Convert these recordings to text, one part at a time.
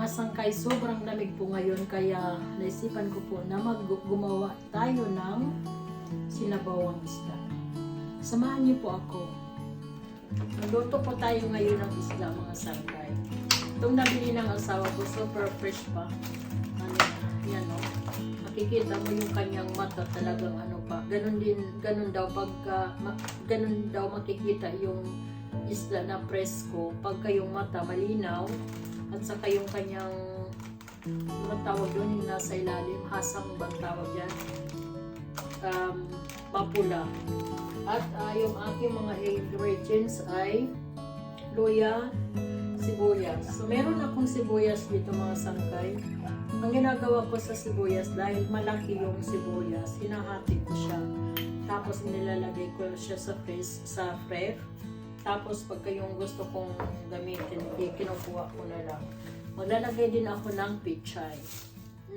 mga sangkay, sobrang lamig po ngayon kaya naisipan ko po na gumawa tayo ng sinabawang isda. Samahan niyo po ako. Magluto po tayo ngayon ng isda mga sangkay. Itong nabili ng asawa ko, super fresh pa. Ano, yan o. Makikita mo yung kanyang mata talagang ano pa. Ganun daw makikita yung isda na presko pagka yung mata malinaw at saka yung kanyang tawag doon yung nasa ilalim, hasang bang tawag yan, mapula. At yung aking mga ingredients ay luya, sibuyas. So meron akong sibuyas dito mga sangkay. Ang ginagawa ko sa sibuyas, dahil malaki yung sibuyas, hinahati ko siya. Tapos nilalagay ko siya sa ref. Tapos pagka yung gusto kong gamitin, kinukuha ko na lang. Maglalagay din ako ng pichay.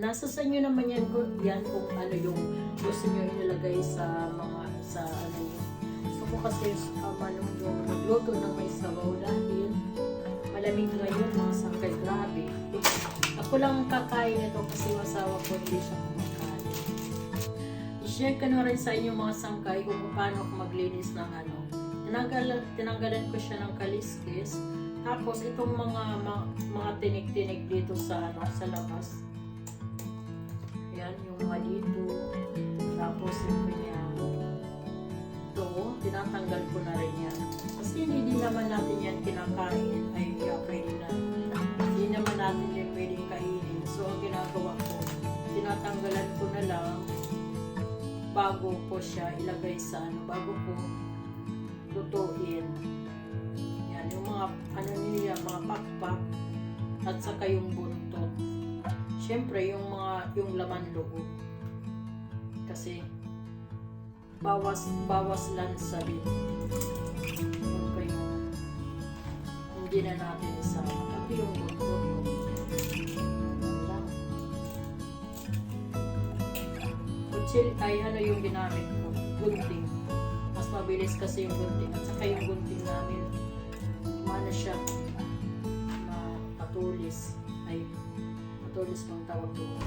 Nasa sa inyo naman yan kung ano yung gusto nyo ilalagay sa ano yun. Gusto ko kasi yung magluto ng may sabaw dahil malamig ngayon mga sangkay, grabe. Ako lang kakain ito kasi masawa ko hindi siya kumakain. I-share ko na rin sa inyo mga sangkay kung paano ako maglinis ng ano. Tinanggalan ko siya ng kaliskis. Tapos itong mga tinik-tinik dito sa labas. Yan, yung mga dito. Tapos yung kanya ito, tinatanggal ko na rin yan. Kasi hindi naman natin yan kinakain. Ay, pwede na. Hindi naman natin yan pwedeng kainin. So, ang ginagawa ko, tinatanggalan ko na lang bago ko siya ilagay sa bago ko lutuin. Yan, yung mga mga pakpak at saka yung buntot. Siyempre, yung laman loob. Kasi bawas lansa din. Hindi na natin isama. Pati yung buntot. Kutsil ay yung ginamit ko. Gunting. Mas mabilis kasi yung gunting. At saka yung gunting namin, mana siya matulis. Ay, matulis pang tawag doon.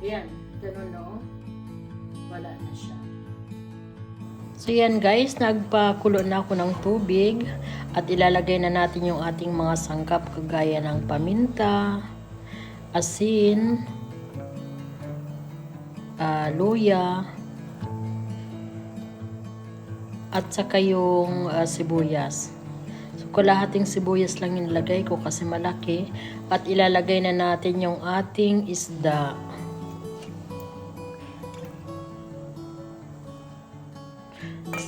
Ayan, ganun no. Wala na siya. So yan guys, nagpakulo na ako ng tubig at ilalagay na natin yung ating mga sangkap kagaya ng paminta, asin, luya, at saka yung sibuyas. So kalahating sibuyas lang inilagay ko kasi malaki. At ilalagay na natin yung ating isda.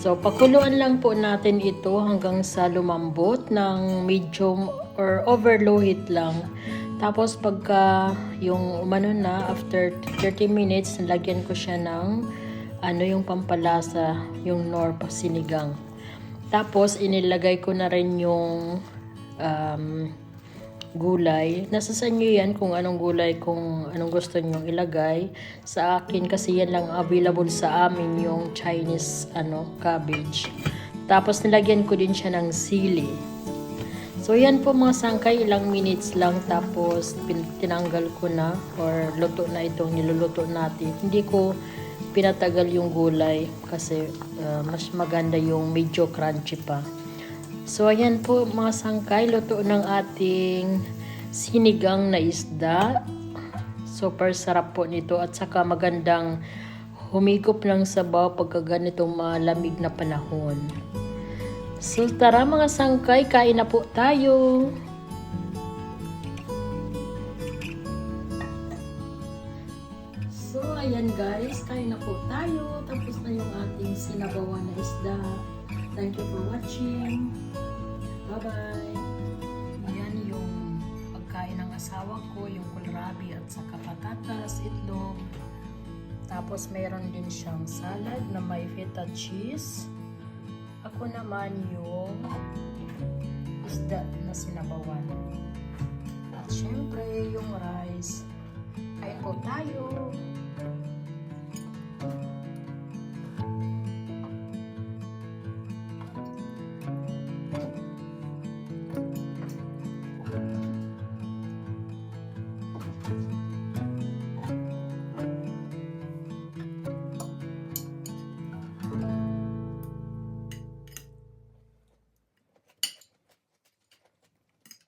So pakuluan lang po natin ito hanggang sa lumambot ng medium or overlow heat lang. Tapos pagka yung umano na, after 30 minutes, nilagyan ko siya ng yung pampalasa, yung Knorr sinigang. Tapos inilagay ko na rin yung gulay. Nasa sa inyo yan kung anong gulay, kung anong gusto nyo ilagay. Sa akin kasi yan lang available sa amin, yung Chinese cabbage. Tapos nilagyan ko din siya ng sili. So yan po mga sangkay, ilang minutes lang tapos tinanggal ko na or luto na itong niluluto natin. Hindi ko pinatagal yung gulay kasi mas maganda yung medyo crunchy pa. So ayan po mga sangkay, luto ng ating sinigang na isda. Super sarap po nito at saka magandang humigop ng sabaw pagka ganitong malamig na panahon. So tara mga sangkay, kain na po tayo. So ayan guys, kain na po tayo. Tapos na yung ating sinabawan na isda. Thank you for watching. Bye-bye. Ayan yung pagkain ng asawa ko, yung kohlrabi at saka patatas, itlog. Tapos meron din siyang salad na may feta cheese. Ako naman yung isda na sinabawan. At syempre yung rice. Kain po tayo.